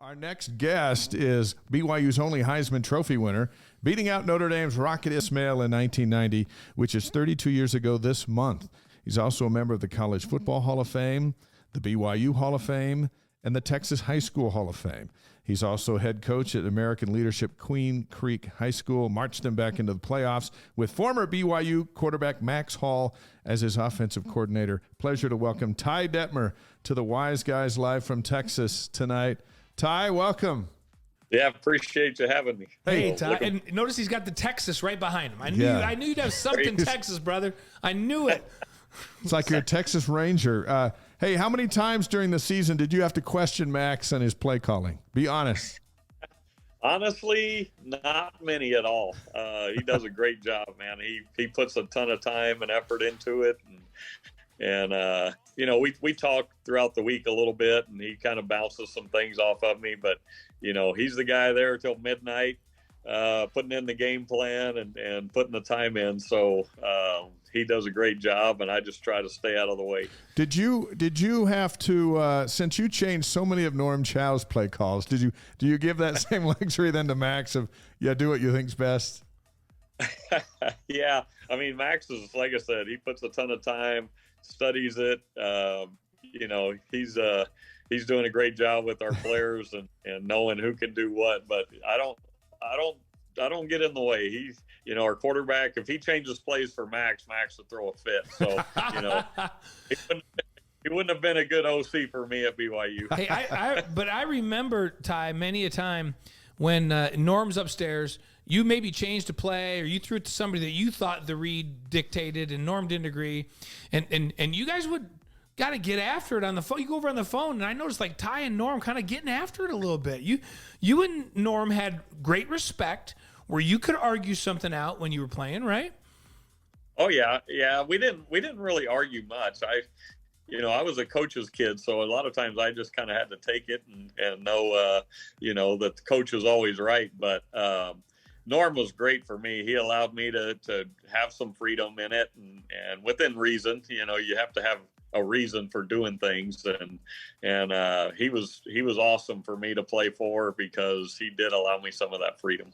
Our next guest is BYU's only Heisman Trophy winner, beating out Notre Dame's Rocket Ismail in 1990, which is 32 years ago this month. He's also a member of the College Football Hall of Fame, the BYU Hall of Fame, and the Texas High School Hall of Fame. He's also head coach at American Leadership Queen Creek High School, marched them back into the playoffs with former BYU quarterback Max Hall as his offensive coordinator. Pleasure to welcome Ty Detmer to the Wise Guys live from Texas tonight. Ty, welcome. Yeah, appreciate you having me. Hey, Ty, and notice he's got the Texas right behind him. I knew you'd have something Texas, brother. I knew it. It's like you're a Texas Ranger. Hey, how many times during the season did you have to question Max and his play calling? Be honest. Honestly, not many at all. He does a great job, man. He puts a ton of time and effort into it. And you know, we talk throughout the week a little bit, and he kind of bounces some things off of me. But, you know, he's the guy there till midnight, putting in the game plan and putting the time in. So he does a great job, and I just try to stay out of the way. Did you have to, since you changed so many of Norm Chow's play calls, do you give that same luxury then to Max of, do what you think's best? Yeah. I mean, Max is, like I said, he puts a ton of time, studies it. You know, he's doing a great job with our players and knowing who can do what, but I don't get in the way. He's, you know, our quarterback, if he changes plays for Max would throw a fit. So, you know, he wouldn't have been a good OC for me at BYU. Hey, but I remember, Ty, many a time when Norm's upstairs, you maybe changed a play or you threw it to somebody that you thought the read dictated and Norm didn't agree. And you guys would got to get after it on the phone. You go over on the phone, and I noticed like Ty and Norm kind of getting after it a little bit. You and Norm had great respect where you could argue something out when you were playing, right? Oh yeah. We didn't really argue much. I was a coach's kid, so a lot of times I just kind of had to take it and know, that the coach was always right. But Norm was great for me. He allowed me to have some freedom in it, and within reason. You know, you have to have a reason for doing things, and he was awesome for me to play for because he did allow me some of that freedom.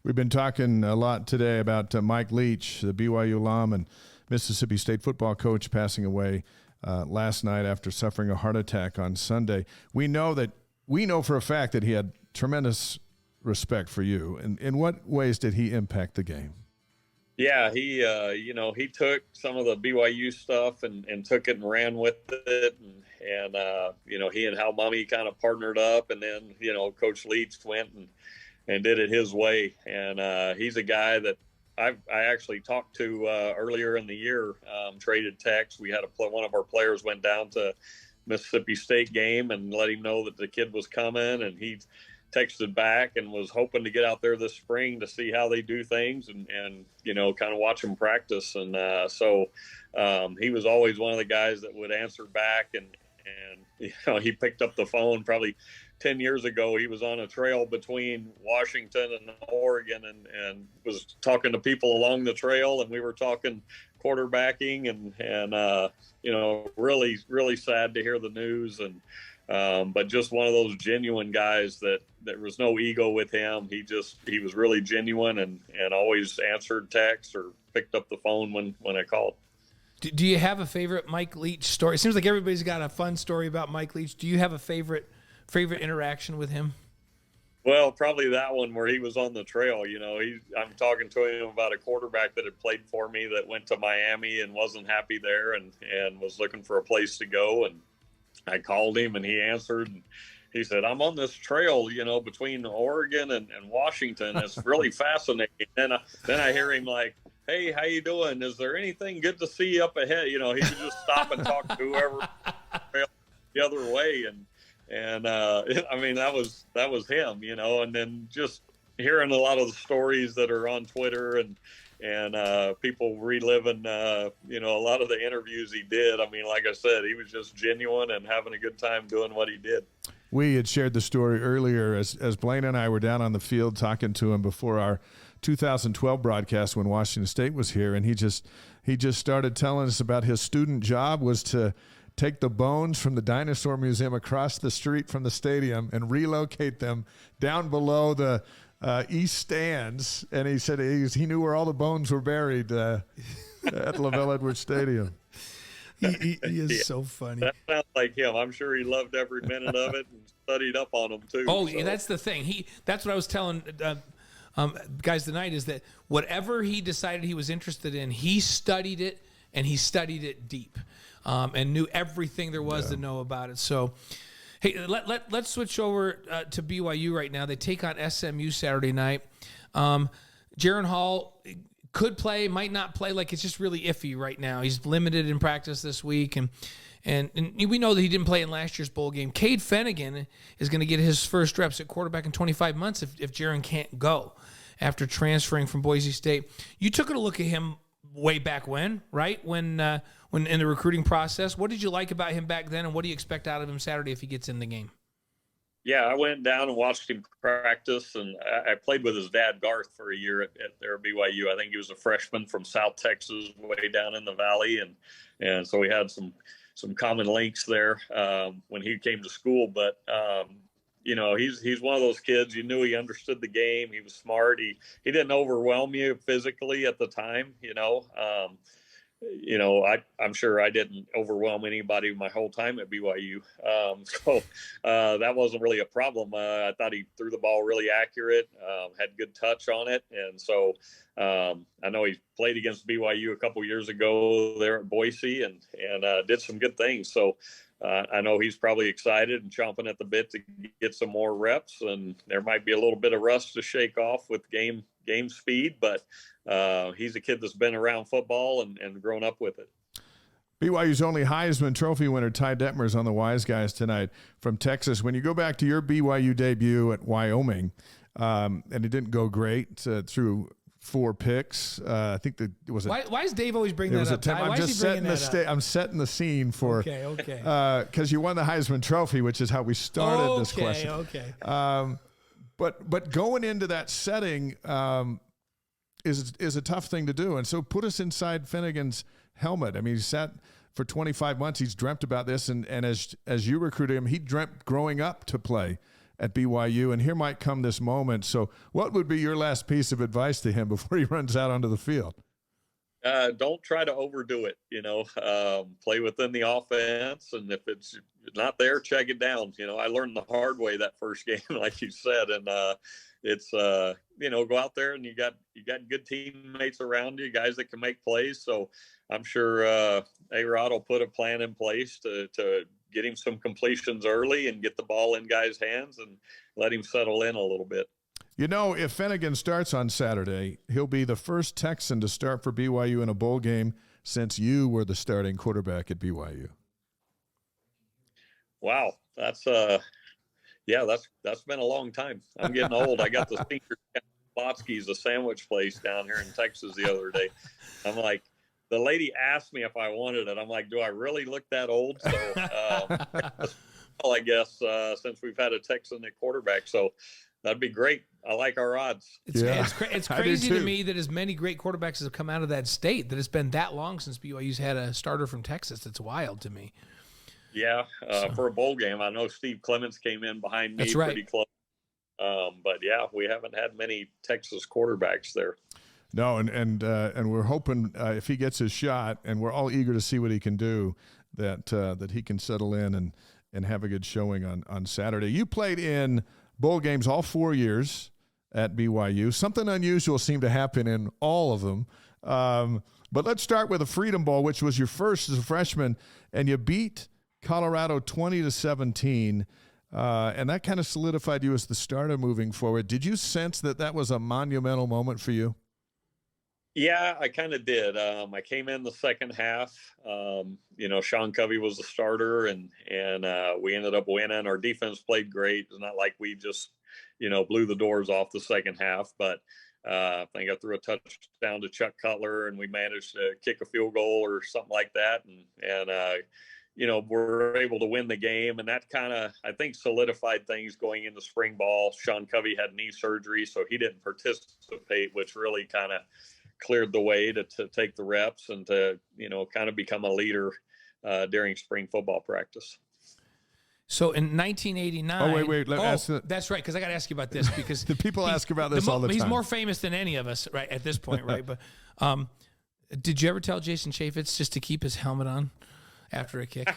We've been talking a lot today about Mike Leach, the BYU alum and Mississippi State football coach, passing away last night after suffering a heart attack on Sunday. We know for a fact that he had tremendous respect for you. And in what ways did he impact the game? Yeah, he took some of the BYU stuff and took it and ran with it. And he and Hal Mummy kind of partnered up. And then, Coach Leach went and did it his way. And he's a guy that I actually talked to earlier in the year, traded text. We had one of our players went down to Mississippi State game and let him know that the kid was coming. And he texted back and was hoping to get out there this spring to see how they do things and kind of watch them practice. And so he was always one of the guys that would answer back and he picked up the phone probably 10 years ago. He was on a trail between Washington and Oregon and was talking to people along the trail, and we were talking quarterbacking and really, really sad to hear the news. But just one of those genuine guys that there was no ego with him. He was really genuine and always answered texts or picked up the phone when I called. Do you have a favorite Mike Leach story? It seems like everybody's got a fun story about Mike Leach. Do you have a favorite interaction with him? Well, probably that one where he was on the trail. I'm talking to him about a quarterback that had played for me that went to Miami and wasn't happy there and was looking for a place to go. And I called him and he answered. And he said, "I'm on this trail, between Oregon and Washington. It's really fascinating." Then I hear him like, "Hey, how you doing? Is there anything good to see up ahead?" He could just stop and talk to whoever the other way. And that was him, and then just hearing a lot of the stories that are on Twitter and people reliving, a lot of the interviews he did. I mean, like I said, he was just genuine and having a good time doing what he did. We had shared the story earlier as Blaine and I were down on the field talking to him before our 2012 broadcast when Washington State was here, and he just started telling us about his student job was to take the bones from the dinosaur museum across the street from the stadium and relocate them down below the east stands. And he said he knew where all the bones were buried at LaVelle Edwards Stadium. He is so funny. That sounds like him. I'm sure he loved every minute of it and studied up on them too. Oh, so. That's the thing. That's what I was telling guys tonight, is that whatever he decided he was interested in, he studied it, and he studied it deep, and knew everything there was to know about it. So, hey, let's switch over to BYU right now. They take on SMU Saturday night. Jaron Hall could play, might not play. Like, it's just really iffy right now. He's limited in practice this week, and we know that he didn't play in last year's bowl game. Cade Fennegan is going to get his first reps at quarterback in 25 months if Jaron can't go after transferring from Boise State. You took a look at him way back when, right? When in the recruiting process. What did you like about him back then, and what do you expect out of him Saturday if he gets in the game? Yeah, I went down and watched him practice, and I played with his dad, Garth, for a year at their BYU. I think he was a freshman from South Texas, way down in the valley, and so we had some common links there when he came to school. But you know, he's one of those kids. You knew he understood the game. He was smart. He didn't overwhelm you physically at the time. I'm sure I didn't overwhelm anybody my whole time at BYU. So that wasn't really a problem. I thought he threw the ball really accurate, had good touch on it. And so I know he played against BYU a couple years ago there at Boise and did some good things. So I know he's probably excited and chomping at the bit to get some more reps, and there might be a little bit of rust to shake off with game speed, but he's a kid that's been around football and grown up with it. BYU's only Heisman Trophy winner, Ty Detmer, is on the Wise Guys tonight from Texas. When you go back to your BYU debut at Wyoming, and it didn't go great through 4 picks. I think that it was. Why is Dave always bringing that up? I'm just setting I'm setting the scene for. Okay. Because you won the Heisman Trophy, which is how we started this question. Okay. But going into that setting is a tough thing to do, and so put us inside Fennegan's helmet. I mean, he sat for 25 months. He's dreamt about this, and as you recruited him, he dreamt growing up to play at BYU, and here might come this moment. So what would be your last piece of advice to him before he runs out onto the field? Don't try to overdo it, play within the offense. And if it's not there, check it down. I learned the hard way that first game, like you said, and it's, go out there and you got good teammates around you, guys that can make plays. So I'm sure A-Rod will put a plan in place to get him some completions early and get the ball in guys' hands and let him settle in a little bit. If Fennegan starts on Saturday, he'll be the first Texan to start for BYU in a bowl game since you were the starting quarterback at BYU. Wow. That's been a long time. I'm getting old. I got the senior Botsky's, a sandwich place down here in Texas the other day. I'm like, the lady asked me if I wanted it. I'm like, do I really look that old? So, well, I guess since we've had a Texan at quarterback, so that'd be great. I like our odds. It's crazy to me that as many great quarterbacks have come out of that state, that it's been that long since BYU's had a starter from Texas. It's wild to me. Yeah, for a bowl game, I know Steve Clements came in behind me pretty close. But yeah, we haven't had many Texas quarterbacks there. No, and we're hoping if he gets his shot, and we're all eager to see what he can do, that he can settle in and have a good showing on Saturday. You played in bowl games all 4 years at BYU. Something unusual seemed to happen in all of them. But let's start with the Freedom Bowl, which was your first as a freshman, and you beat Colorado 20-17. And that kind of solidified you as the starter moving forward. Did you sense that was a monumental moment for you? Yeah, I kind of did. I came in the second half. Sean Covey was the starter, and we ended up winning. Our defense played great. It's not like we just, blew the doors off the second half, but I think I threw a touchdown to Chuck Cutler, and we managed to kick a field goal or something like that, and we're able to win the game, and that kind of, I think, solidified things going into spring ball. Sean Covey had knee surgery, so he didn't participate, which really kind of cleared the way to take the reps and to, kind of become a leader during spring football practice. So in 1989. Oh, wait. That's right, because I got to ask you about this because the people ask about this all the time. He's more famous than any of us, right, at this point, right? But did you ever tell Jason Chaffetz just to keep his helmet on after a kick?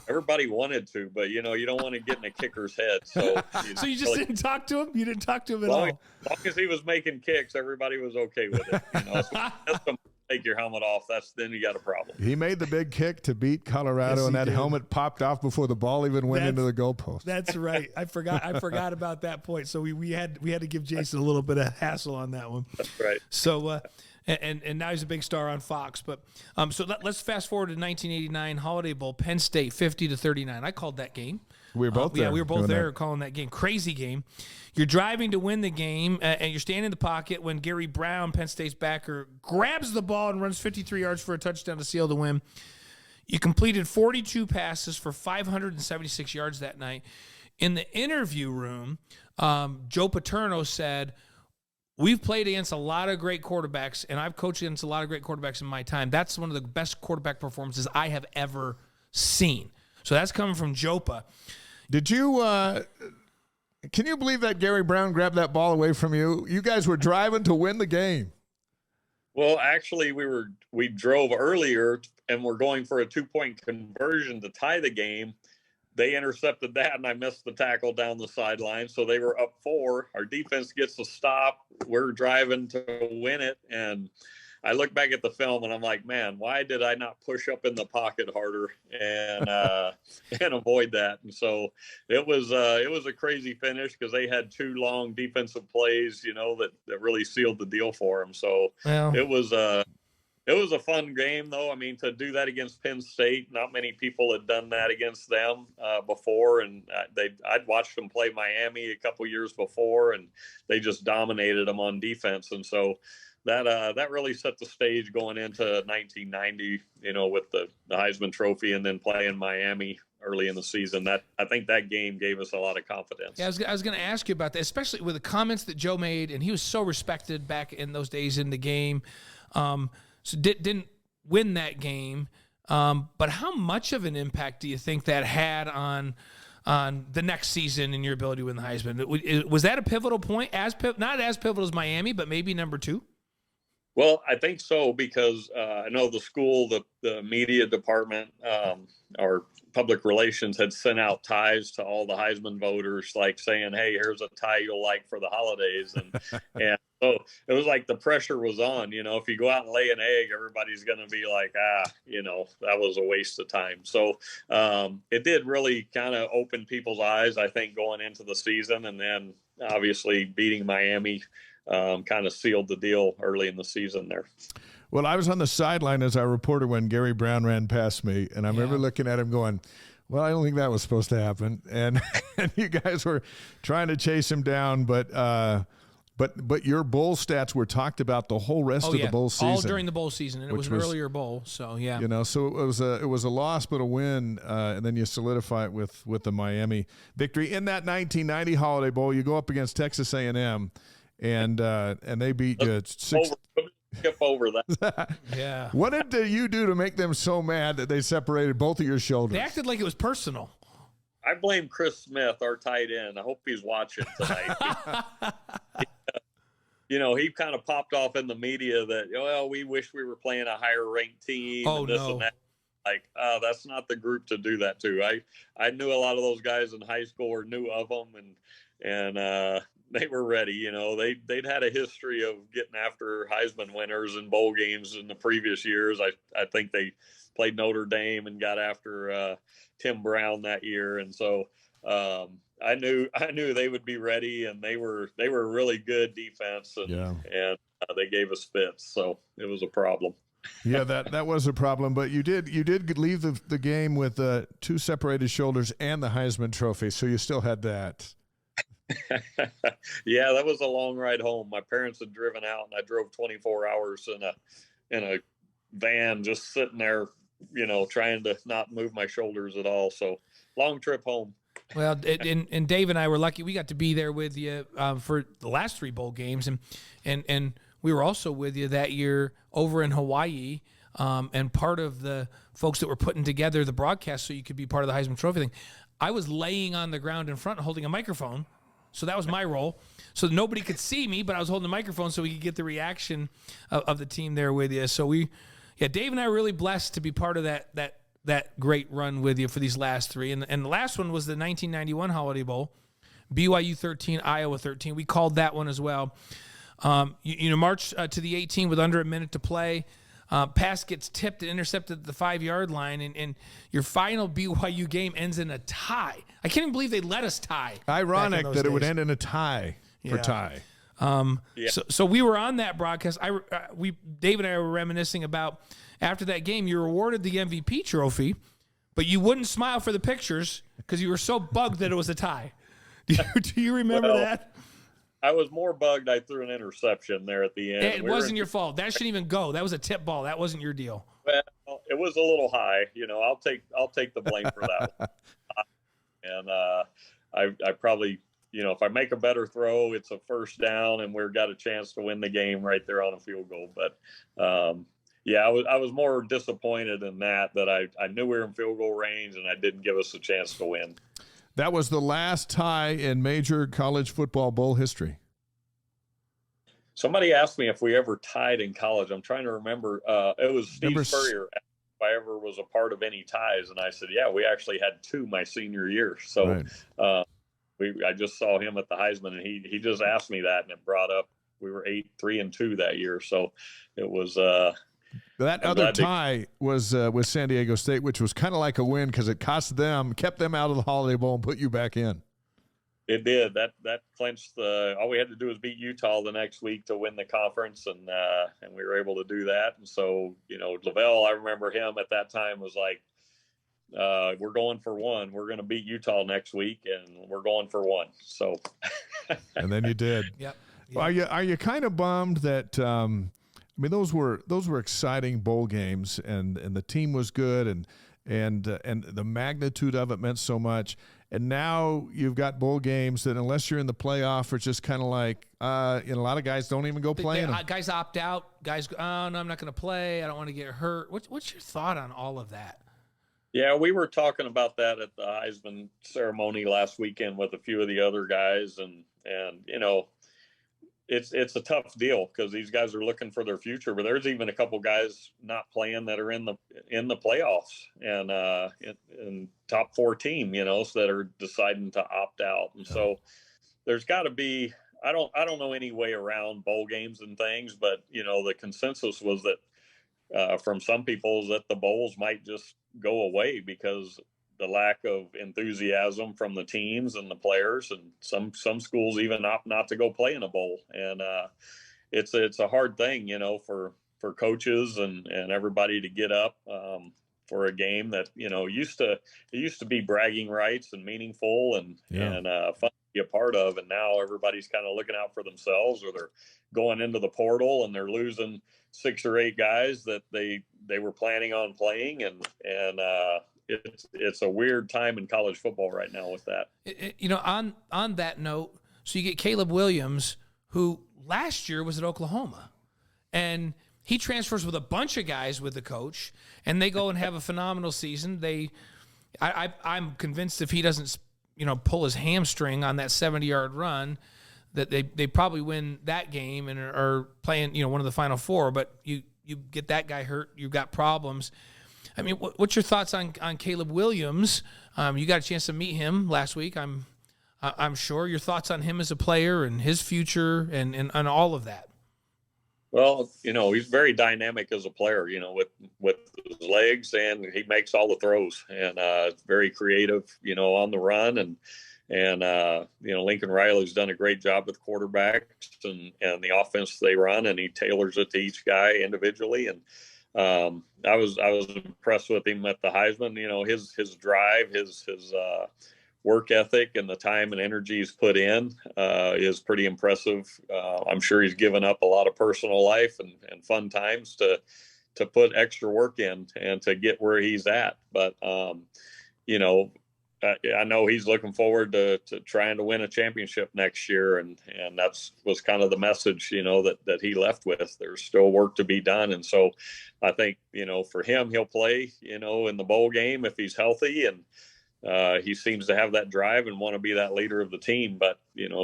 Everybody wanted to, but you don't want to get in a kicker's head. So, so you just didn't talk to him? You didn't talk to him at all? As long as he was making kicks, everybody was okay with it. So take your helmet off. Then you got a problem. He made the big kick to beat Colorado, yes, and that did. Helmet popped off before the ball even went into the goalpost. That's right. I forgot about that point. So we had to give Jason a little bit of hassle on that one. That's right. So and now he's a big star on Fox. But let's fast forward to 1989 Holiday Bowl, Penn State 50-39. I called that game. We were both there. Yeah, we were both there calling that game. Crazy game. You're driving to win the game, and you're standing in the pocket when Gary Brown, Penn State's backer, grabs the ball and runs 53 yards for a touchdown to seal the win. You completed 42 passes for 576 yards that night. In the interview room, Joe Paterno said, "We've played against a lot of great quarterbacks, and I've coached against a lot of great quarterbacks in my time. That's one of the best quarterback performances I have ever seen." So that's coming from Jopa. Did you can you believe that Gary Brown grabbed that ball away from you? You guys were driving to win the game. Well, actually, we drove earlier and we're going for a 2-point conversion to tie the game. They intercepted that, and I missed the tackle down the sideline. So they were up 4. Our defense gets a stop. We're driving to win it, and I look back at the film and I'm like, man, why did I not push up in the pocket harder and avoid that? And so it was a crazy finish because they had 2 long defensive plays, that really sealed the deal for them. So it was a fun game, though. I mean, to do that against Penn State, not many people had done that against them before, and I'd watched them play Miami a couple years before, and they just dominated them on defense, and so. That really set the stage going into 1990, with the Heisman Trophy and then playing Miami early in the season. I think that game gave us a lot of confidence. Yeah, I was going to ask you about that, especially with the comments that Joe made, and he was so respected back in those days in the game. So didn't win that game, but how much of an impact do you think that had on the next season and your ability to win the Heisman? Was that a pivotal point? Not as pivotal as Miami, but maybe number 2? Well, I think so because I know the school, the media department, our public relations had sent out ties to all the Heisman voters, like saying, "Hey, here's a tie you'll like for the holidays," and so it was like the pressure was on. If you go out and lay an egg, everybody's going to be like, that was a waste of time. So it did really kind of open people's eyes, I think, going into the season, and then obviously beating Miami. Kind of sealed the deal early in the season there. Well, I was on the sideline as our reporter when Gary Brown ran past me, and I remember looking at him going, well, I don't think that was supposed to happen. And you guys were trying to chase him down, but your bowl stats were talked about the whole rest of the bowl season. All during the bowl season, and it was an earlier bowl, so yeah. So it was a loss but a win, and then you solidify it with the Miami victory. In that 1990 Holiday Bowl, you go up against Texas A&M. And they beat you 6. Skip over that. Yeah. What did you do to make them so mad that they separated both of your shoulders? They acted like it was personal. I blame Chris Smith, our tight end. I hope he's watching tonight. He kind of popped off in the media that, we wish we were playing a higher ranked team. Oh, and this no. And that. Like, that's not the group to do that to. I knew a lot of those guys in high school or knew of them, and they were ready. They'd had a history of getting after Heisman winners in bowl games in the previous years. I think they played Notre Dame and got after Tim Brown that year, and so I knew they would be ready, and they were a really good defense, and they gave us fits, so it was a problem. Yeah, that was a problem, but you did leave the game with 2 separated shoulders and the Heisman Trophy, so you still had that. Yeah, that was a long ride home. My parents had driven out, and I drove 24 hours in a van, just sitting there, trying to not move my shoulders at all. So long trip home. Well, and Dave and I were lucky. We got to be there with you for the last 3 bowl games, and we were also with you that year over in Hawaii and part of the folks that were putting together the broadcast so you could be part of the Heisman Trophy thing, I was laying on the ground in front holding a microphone. So that was my role. So nobody could see me, but I was holding the microphone so we could get the reaction of the team there with you. So Dave and I were really blessed to be part of that great run with you for these last three. And the last one was the 1991 Holiday Bowl, BYU 13, Iowa 13. We called that one as well. March to the 18 with under a minute to play. Pass gets tipped and intercepted at the 5-yard line, and your final BYU game ends in a tie. I can't even believe they let us tie. Ironic that it would end in a tie for Ty. So we were on that broadcast. Dave and I were reminiscing about after that game, you were awarded the MVP trophy, but you wouldn't smile for the pictures because you were so bugged that it was a tie. Do you remember that? I was more bugged. I threw an interception there at the end. It wasn't your fault. That shouldn't even go. That was a tip ball. That wasn't your deal. Well, it was a little high. I'll take the blame for that one. And I probably, if I make a better throw, it's a first down, and we've got a chance to win the game right there on a field goal. But I was more disappointed in that I knew we were in field goal range, and I didn't give us a chance to win. That was the last tie in major college football bowl history. Somebody asked me if we ever tied in college. I'm trying to remember. It was Steve Spurrier. If I ever was a part of any ties, and I said, "Yeah, we actually had 2 my senior year." So I just saw him at the Heisman, and he just asked me that, and it brought up we were 3-2 that year. So it was. That other tie was with San Diego State, which was kind of like a win because it kept them out of the Holiday Bowl and put you back in. It did. That clinched all we had to do was beat Utah the next week to win the conference, and we were able to do that. And so, Lavelle, I remember him at that time was like, we're going for one. We're going to beat Utah next week, and we're going for one. So, and then you did. Yep. Are you kind of bummed that? Those were exciting bowl games, and the team was good, and the magnitude of it meant so much. And now you've got bowl games that, unless you're in the playoff, are just kind of like, a lot of guys don't even go play in them. Guys opt out. Guys go, oh, no, I'm not going to play. I don't want to get hurt. What's your thought on all of that? Yeah, we were talking about that at the Heisman ceremony last weekend with a few of the other guys, and it's a tough deal because these guys are looking for their future. But there's even a couple guys not playing that are in the playoffs and in top 4 team, so that are deciding to opt out. And so there's got to be. I don't know any way around bowl games and things, but the consensus was that from some people is that the bowls might just go away because the lack of enthusiasm from the teams and the players, and some schools even opt not to go play in a bowl. And it's a hard thing, for coaches and everybody to get up for a game that, it used to be bragging rights and meaningful and fun to be a part of. And now everybody's kind of looking out for themselves, or they're going into the portal and they're losing 6 or 8 guys that they were planning on playing. And it's a weird time in college football right now with that. On that note, so you get Caleb Williams, who last year was at Oklahoma, and he transfers with a bunch of guys with the coach, and they go and have a phenomenal season. I'm convinced if he doesn't, pull his hamstring on that 70-yard run, that they probably win that game and are playing, one of the Final Four. But you get that guy hurt, you've got problems. I mean, what's your thoughts on Caleb Williams? You got a chance to meet him last week. I'm sure. Your thoughts on him as a player and his future and all of that. Well, he's very dynamic as a player. With his legs, and he makes all the throws, and very creative. On the run, and Lincoln Riley's done a great job with quarterbacks and the offense they run, and he tailors it to each guy individually. And I was impressed with him at the Heisman. His drive, his work ethic, and the time and energy he's put in is pretty impressive. I'm sure he's given up a lot of personal life and fun times to put extra work in and to get where he's at. But I know he's looking forward to trying to win a championship next year, and that's was kind of the message, that he left with. There's still work to be done, and so I think, for him, he'll play, in the bowl game if he's healthy, and he seems to have that drive and want to be that leader of the team. But,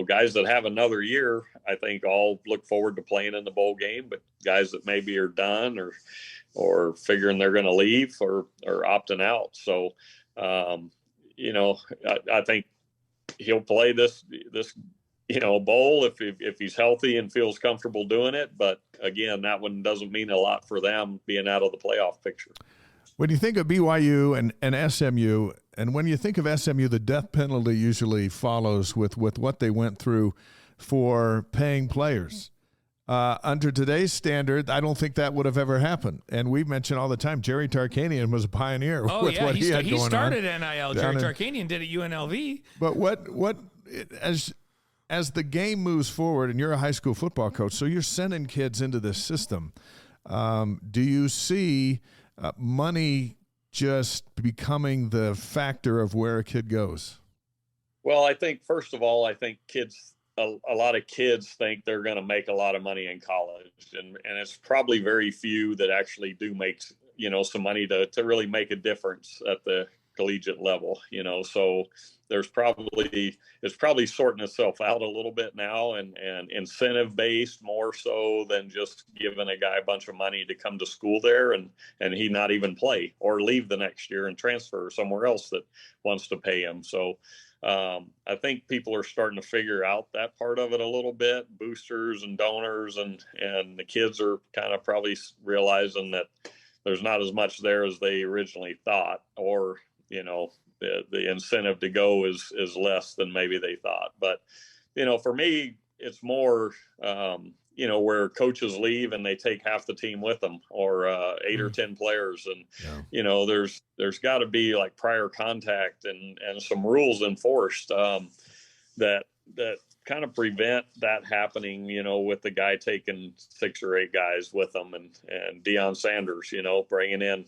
guys that have another year, I think all look forward to playing in the bowl game, but guys that maybe are done or figuring they're going to leave or opting out. So, I think he'll play this bowl if he's healthy and feels comfortable doing it. But again, that one doesn't mean a lot for them being out of the playoff picture. When you think of BYU and SMU, and when you think of SMU, the death penalty usually follows with what they went through for paying players. Under today's standard, I don't think that would have ever happened. And we mention all the time, Jerry Tarkanian was a pioneer with what he had going on. He started NIL. Jerry Tarkanian did at UNLV. But what as the game moves forward, and you're a high school football coach, so you're sending kids into this system, do you see money just becoming the factor of where a kid goes? Well, I think, first of all, a lot of kids think they're going to make a lot of money in college, and it's probably very few that actually do make, some money to really make a difference at the collegiate level, so it's probably sorting itself out a little bit now, and incentive based more so than just giving a guy a bunch of money to come to school there and he not even play or leave the next year and transfer somewhere else that wants to pay him. So I think people are starting to figure out that part of it a little bit, boosters and donors, and the kids are kind of probably realizing that there's not as much there as they originally thought, or, the incentive to go is less than maybe they thought. But, for me, it's more, where coaches leave and they take half the team with them, or 8 or 10 players. And, there's got to be like prior contact and some rules enforced that kind of prevent that happening, with the guy taking 6 or 8 guys with them, and Deion Sanders, bringing in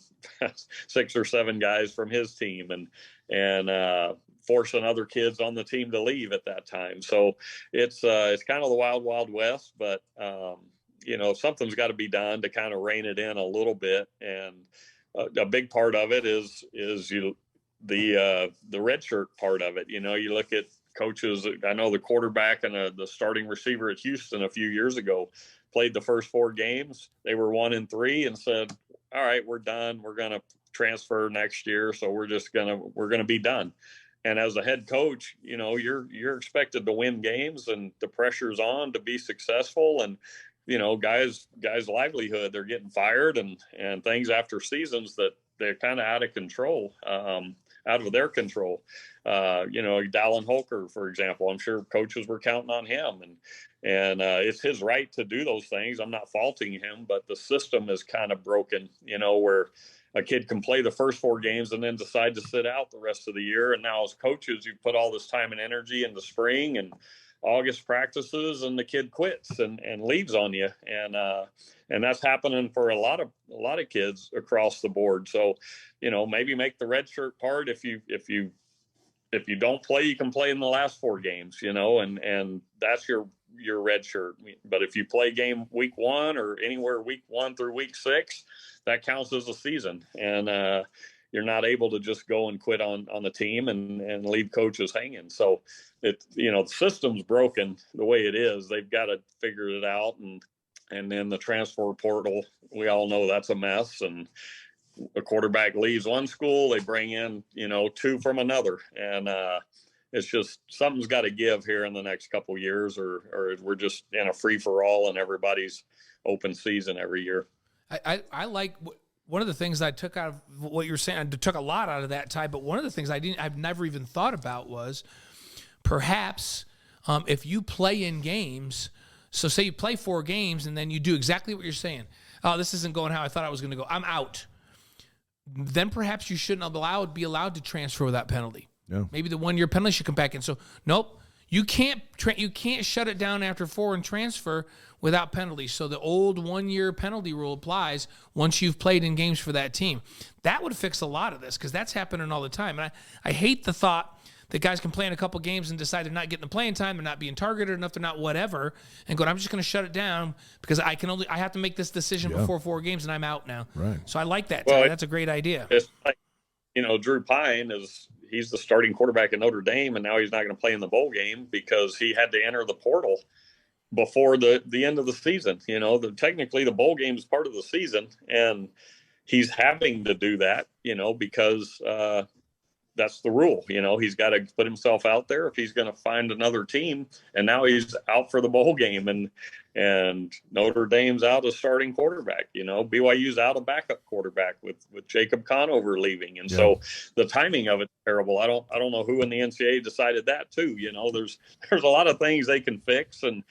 6 or 7 guys from his team and forcing other kids on the team to leave at that time. So it's kind of the wild, wild west, but something's got to be done to kind of rein it in a little bit. And a big part of it is the red shirt part of it. You look at coaches. I know the quarterback and the starting receiver at Houston a few years ago played the first 4 games. They were 1-3 and said, all right, we're done. We're going to transfer next year. So we're going to be done. And as a head coach, you're expected to win games, and the pressure's on to be successful. And, guys' livelihood, they're getting fired and things after seasons that they're kind of out of control, out of their control. Dallin Holker, for example, I'm sure coaches were counting on him, and it's his right to do those things. I'm not faulting him, but the system is kind of broken, where a kid can play the first 4 games and then decide to sit out the rest of the year. And now as coaches, you put all this time and energy in the spring and August practices, and the kid quits and leaves on you. And that's happening for a lot of kids across the board. So, maybe make the red shirt part. If you don't play, you can play in the last 4 games, and that's your red shirt. But if you play game week 1 or anywhere week 1 through week 6, that counts as a season. And you're not able to just go and quit on the team and leave coaches hanging. So the system's broken the way it is. They've got to figure it out. And then the transfer portal, we all know that's a mess. And a quarterback leaves one school, they bring in, 2 from another. And it's just, something's got to give here in the next couple of years, or we're just in a free for all and everybody's open season every year. I like one of the things I took out of what you're saying. I took a lot out of that, Ty, but one of the things I've never even thought about was perhaps if you play in games. So say you play 4 games and then you do exactly what you're saying. Oh, this isn't going how I thought I was going to go. I'm out. Then perhaps you shouldn't be allowed to transfer without penalty. Yeah. Maybe the 1-year penalty should come back in. So nope, You can't shut it down after 4 and transfer without penalties. So the old 1-year penalty rule applies once you've played in games for that team. That would fix a lot of this because that's happening all the time. And I hate the thought that guys can play in a couple games and decide they're not getting the playing time, they're not being targeted enough, they're not whatever, and go, I'm just going to shut it down because I have to make this decision before 4 games and I'm out now. Right. So I like that. Well, that's a great idea. It's like, Drew Pine he's the starting quarterback at Notre Dame, and now he's not going to play in the bowl game because he had to enter the portal before the end of the season. Technically the bowl game is part of the season, and he's having to do that, because that's the rule. He's got to put himself out there if he's going to find another team, and now he's out for the bowl game, and Notre Dame's out a starting quarterback. BYU's out a backup quarterback with Jacob Conover leaving, and so the timing of it's terrible. I don't know who in the NCAA decided that too. There's a lot of things they can fix and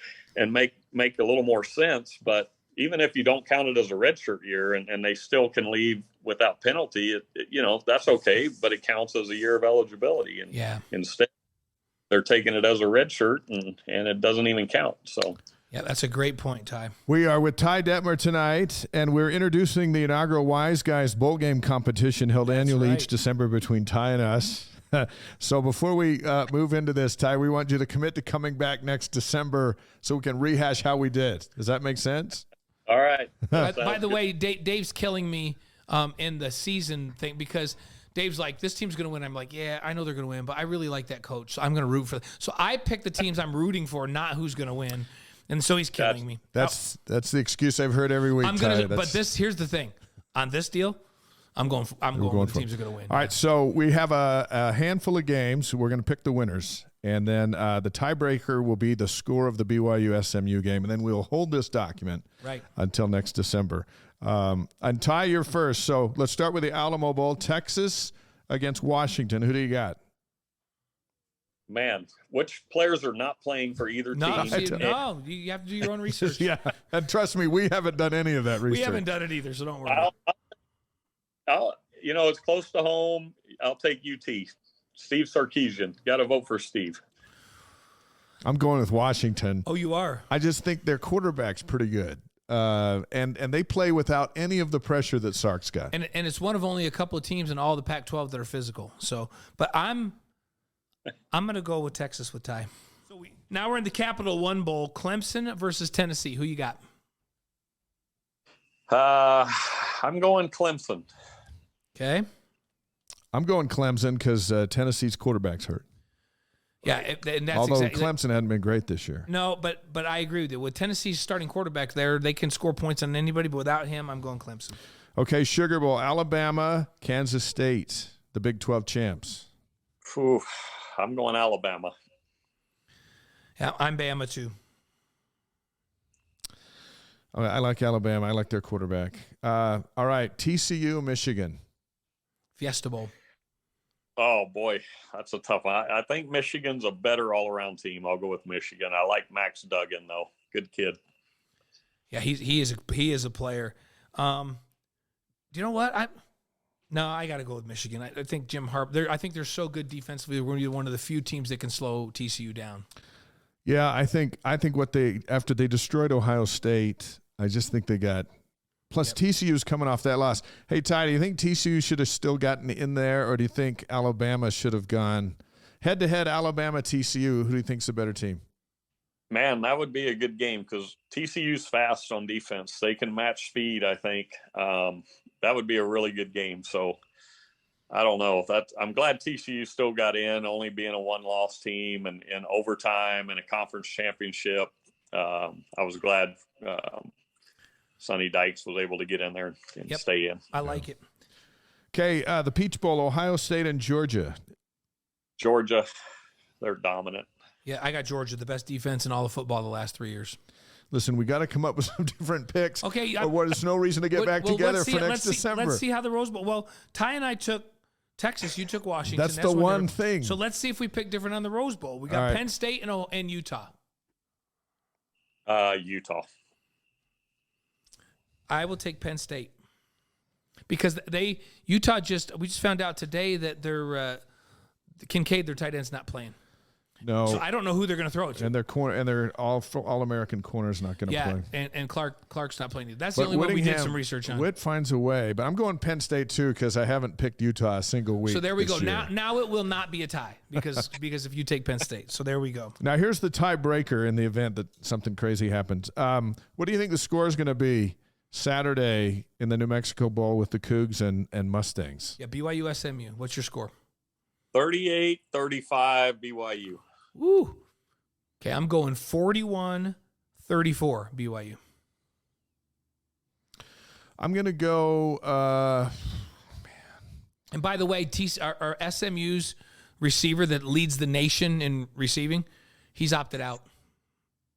make a little more sense, but even if you don't count it as a redshirt year and they still can leave without penalty, that's okay, but it counts as a year of eligibility. And instead, they're taking it as a redshirt and it doesn't even count. So, yeah, that's a great point, Ty. We are with Ty Detmer tonight, and we're introducing the inaugural Wise Guys Bowl Game competition held annually each December between Ty and us. So before we move into this, Ty, we want you to commit to coming back next December so we can rehash how we did. Does that make sense? All right. By the way, Dave's killing me in the season thing because Dave's like, this team's going to win. I'm like, yeah, I know they're going to win, but I really like that coach, so I'm going to root for them. So I pick the teams I'm rooting for, not who's going to win. And so he's killing me. That's the excuse I've heard every week. But here's the thing. On this deal, I'm going with the teams that are going to win. All right, so we have a handful of games. We're going to pick the winners. And then the tiebreaker will be the score of the BYU SMU game. And then we'll hold this document until next December. And Ty, you're first. So let's start with the Alamo Bowl. Texas against Washington. Who do you got? Man, which players are not playing for either team? No, you have to do your own research. Yeah, and trust me, we haven't done any of that research. We haven't done it either, so don't worry. It's close to home. I'll take UT. Steve Sarkisian. Got to vote for Steve. I'm going with Washington. Oh, you are? I just think their quarterback's pretty good. And they play without any of the pressure that Sark's got. And it's one of only a couple of teams in all the Pac-12 that are physical. So, but I'm going to go with Texas with Ty. So now we're in the Capital One Bowl. Clemson versus Tennessee. Who you got? I'm going Clemson. Okay. I'm going Clemson because Tennessee's quarterback's hurt. Yeah, and that's although Clemson hadn't been great this year. No, but I agree with you. With Tennessee's starting quarterback there, they can score points on anybody, but without him, I'm going Clemson. Okay, Sugar Bowl, Alabama, Kansas State, the Big 12 champs. Ooh, I'm going Alabama. Yeah, I'm Bama too. Okay, I like Alabama. I like their quarterback. All right, TCU, Michigan. Fiesta Bowl. Oh, boy, that's a tough one. I think Michigan's a better all-around team. I'll go with Michigan. I like Max Duggan, though. Good kid. Yeah, he is a player. Do you know what? I got to go with Michigan. I think Jim Harbaugh. I think they're so good defensively. We're going to be one of the few teams that can slow TCU down. Yeah, I think after they destroyed Ohio State, I just think they got. Plus, TCU's coming off that loss. Hey, Ty, do you think TCU should have still gotten in there, or do you think Alabama should have gone head-to-head Alabama-TCU? Who do you think's a better team? Man, that would be a good game because TCU's fast on defense. They can match speed, I think. That would be a really good game. So, I don't know. I'm glad TCU still got in, only being a one-loss team and in overtime and a conference championship. I was glad Sonny Dykes was able to get in there and stay in. I like it. Okay, the Peach Bowl, Ohio State and Georgia. Georgia, they're dominant. Yeah, I got Georgia, the best defense in all of football the last 3 years. Listen, we got to come up with some different picks. Okay. There's no reason to get back together for next December. Let's see how the Rose Bowl. Well, Ty and I took Texas. You took Washington. That's the one thing. So let's see if we pick different on the Rose Bowl. We got Penn State and Utah. Utah. I will take Penn State because we just found out today that their Kincaid, their tight end's not playing. No. So I don't know who they're going to throw it to. And their all-American corner is not going to play. Yeah, and Clark's not playing. That's the only one we did some research on. Witt finds a way, but I'm going Penn State too because I haven't picked Utah a single week. So there we go. Year. Now it will not be a tie because if you take Penn State. So there we go. Now here's the tiebreaker in the event that something crazy happens. What do you think the score is going to be Saturday in the New Mexico Bowl with the Cougs and Mustangs? Yeah, BYU SMU. What's your score? 38-35 BYU. Woo. Okay, I'm going 41-34 BYU. I'm going to go And by the way, our SMU's receiver that leads the nation in receiving, he's opted out.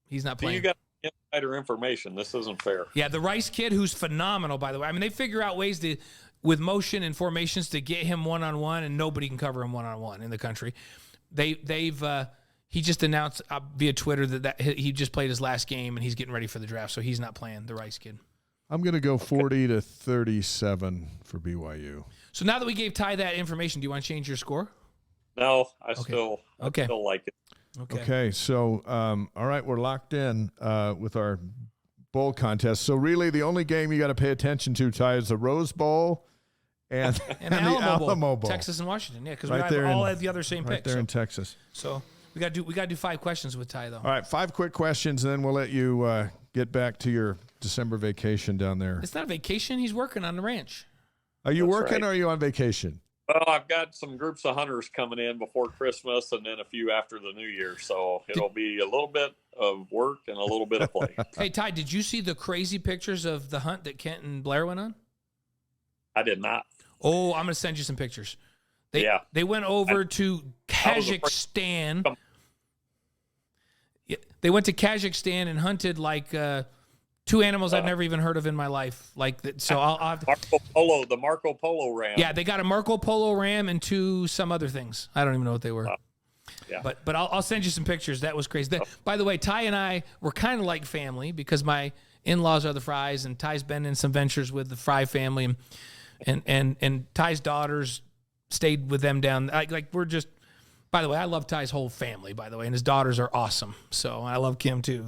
He's not playing. You got insider information. This isn't fair. Yeah, the Rice kid, who's phenomenal, by the way. I mean, they figure out ways to, with motion and formations, to get him one-on-one, and nobody can cover him one-on-one in the country. He just announced via Twitter that he just played his last game and he's getting ready for the draft, so he's not playing, the Rice kid. I'm going to go 40-37 for BYU. So now that we gave Ty that information, do you want to change your score? No, I still like it. Okay, so all right, we're locked in with our bowl contest. So really the only game you got to pay attention to, Ty, is the Rose Bowl and the Alamo Bowl. Texas and Washington, yeah, because right we all have the other same right pick. There in Texas. So we got to do 5 questions with Ty, though. All right, 5 quick questions, and then we'll let you get back to your December vacation down there. It's not a vacation. He's working on the ranch. Are you working right. or are you on vacation? Well, I've got some groups of hunters coming in before Christmas and then a few after the New Year. So it'll be a little bit of work and a little bit of play. Hey, Ty, did you see the crazy pictures of the hunt that Kent and Blair went on? I did not. Oh, I'm going to send you some pictures. They went over to Kazakhstan. They went to Kazakhstan and hunted like 2 animals I've never even heard of in my life. Like that. So I'll have to, the Marco Polo ram. Yeah, they got a Marco Polo ram and 2 some other things. I don't even know what they were. Yeah. But I'll send you some pictures. That was crazy. By the way, Ty and I were kind of like family because my in-laws are the Frys, and Ty's been in some ventures with the Fry family, and Ty's daughters stayed with them down. Like we're just. By the way, I love Ty's whole family. By the way, and his daughters are awesome. So I love Kim too.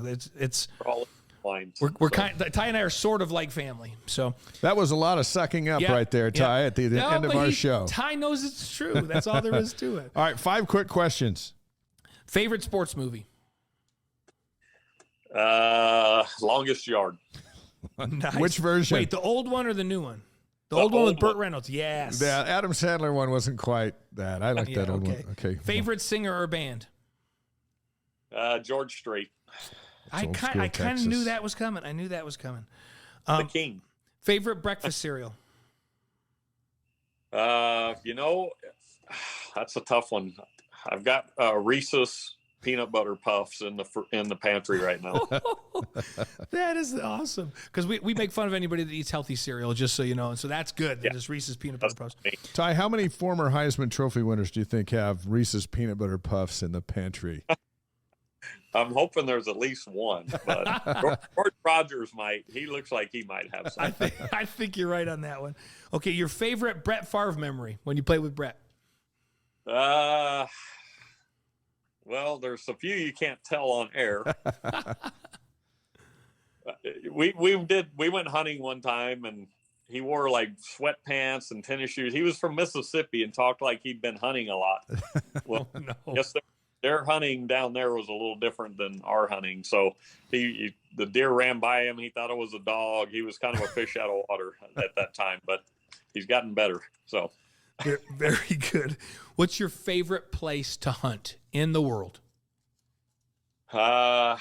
We're Ty and I are sort of like family. So that was a lot of sucking up right there, Ty, at the end of our show. Ty knows it's true. That's all there is to it. All right, 5 quick questions. Favorite sports movie? Longest Yard. Nice. Which version? Wait, the old one or the new one? The old one with Burt Reynolds. Yes. The Adam Sandler one wasn't quite that. I like that old one. Okay. Favorite singer or band? George Strait. I kind of knew that was coming. I knew that was coming. The King. Favorite breakfast cereal? That's a tough one. I've got Reese's peanut butter puffs in the pantry right now. That is awesome because we make fun of anybody that eats healthy cereal, just so you know, and so that's good. Yeah. Just Reese's peanut butter puffs. Ty, how many former Heisman Trophy winners do you think have Reese's peanut butter puffs in the pantry? I'm hoping there's at least one, but George Rogers might. He looks like he might have some. I think you're right on that one. Okay, your favorite Brett Favre memory when you played with Brett? Well, there's a few you can't tell on air. We went hunting one time, and he wore like sweatpants and tennis shoes. He was from Mississippi and talked like he'd been hunting a lot. Well, no. Yes, their hunting down there was a little different than our hunting. So the deer ran by him. He thought it was a dog. He was kind of a fish out of water at that time, but he's gotten better. So very good. What's your favorite place to hunt in the world? Well,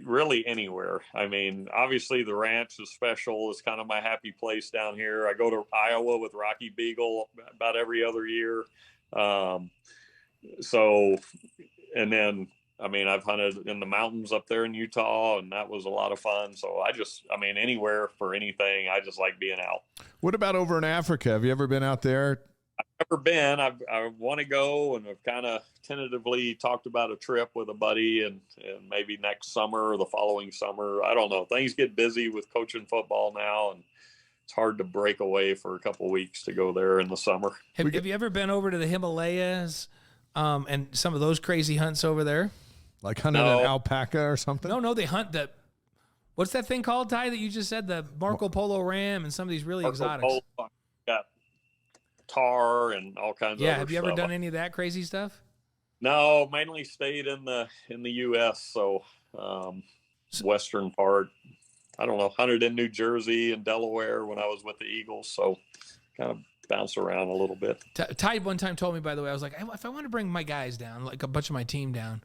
really anywhere. I mean, obviously the ranch is special. It's kind of my happy place down here. I go to Iowa with Rocky Beagle about every other year. And then, I mean, I've hunted in the mountains up there in Utah, and that was a lot of fun. So anywhere for anything, I just like being out. What about over in Africa? Have you ever been out there? I've never been. I want to go, and I've kind of tentatively talked about a trip with a buddy and maybe next summer or the following summer. I don't know. Things get busy with coaching football now, and it's hard to break away for a couple of weeks to go there in the summer. Have you ever been over to the Himalayas and some of those crazy hunts over there. Like hunting an alpaca or something? No, they hunt the. What's that thing called, Ty, that you just said? The Marco Polo ram and some of these really exotics. Polo, got tar and all kinds of. Yeah, other have you ever stuff. done any of that crazy stuff? No, mainly stayed in the U.S. So western part. I don't know. Hunted in New Jersey and Delaware when I was with the Eagles. So kind of bounced around a little bit. Ty one time told me, by the way, I was like, if I want to bring my guys down, like a bunch of my team down,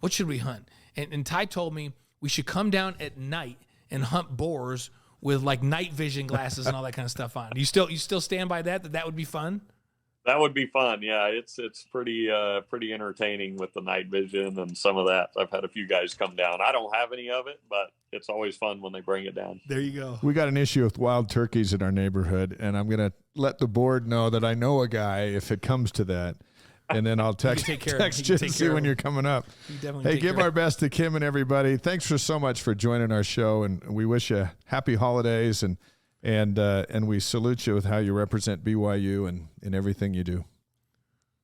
what should we hunt? And Ty told me we should come down at night and hunt boars with like night vision glasses and all that kind of stuff on. You still stand by that would be fun? That would be fun. Yeah, it's pretty entertaining with the night vision and some of that. I've had a few guys come down. I don't have any of it, but it's always fun when they bring it down. There you go. We got an issue with wild turkeys in our neighborhood, and I'm going to let the board know that I know a guy if it comes to that. And then I'll text you to see when you're coming up. Hey, give our best to Kim and everybody. Thanks so much for joining our show, and we wish you happy holidays, and we salute you with how you represent BYU and everything you do.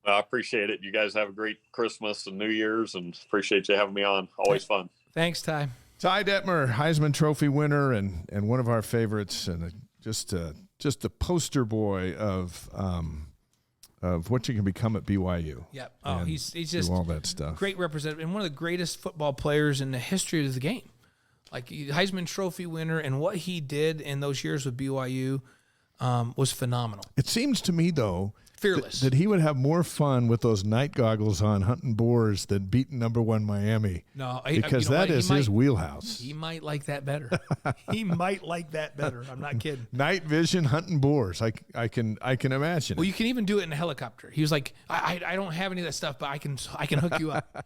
I appreciate it. You guys have a great Christmas and New Year's, and appreciate you having me on. Always fun. Thanks, Ty. Ty Detmer, Heisman Trophy winner and one of our favorites, and just a poster boy of what you can become at BYU. Yep. Oh, he's just all that stuff. Great representative and one of the greatest football players in the history of the game. Like Heisman Trophy winner, and what he did in those years with BYU was phenomenal. It seems to me, though, fearless, that he would have more fun with those night goggles on hunting boars than beating #1 Miami. No, because that is his wheelhouse. He might like that better. He might like that better. I'm not kidding. Night vision hunting boars. I can imagine. Well, you can even do it in a helicopter. He was like, I don't have any of that stuff, but I can hook you up.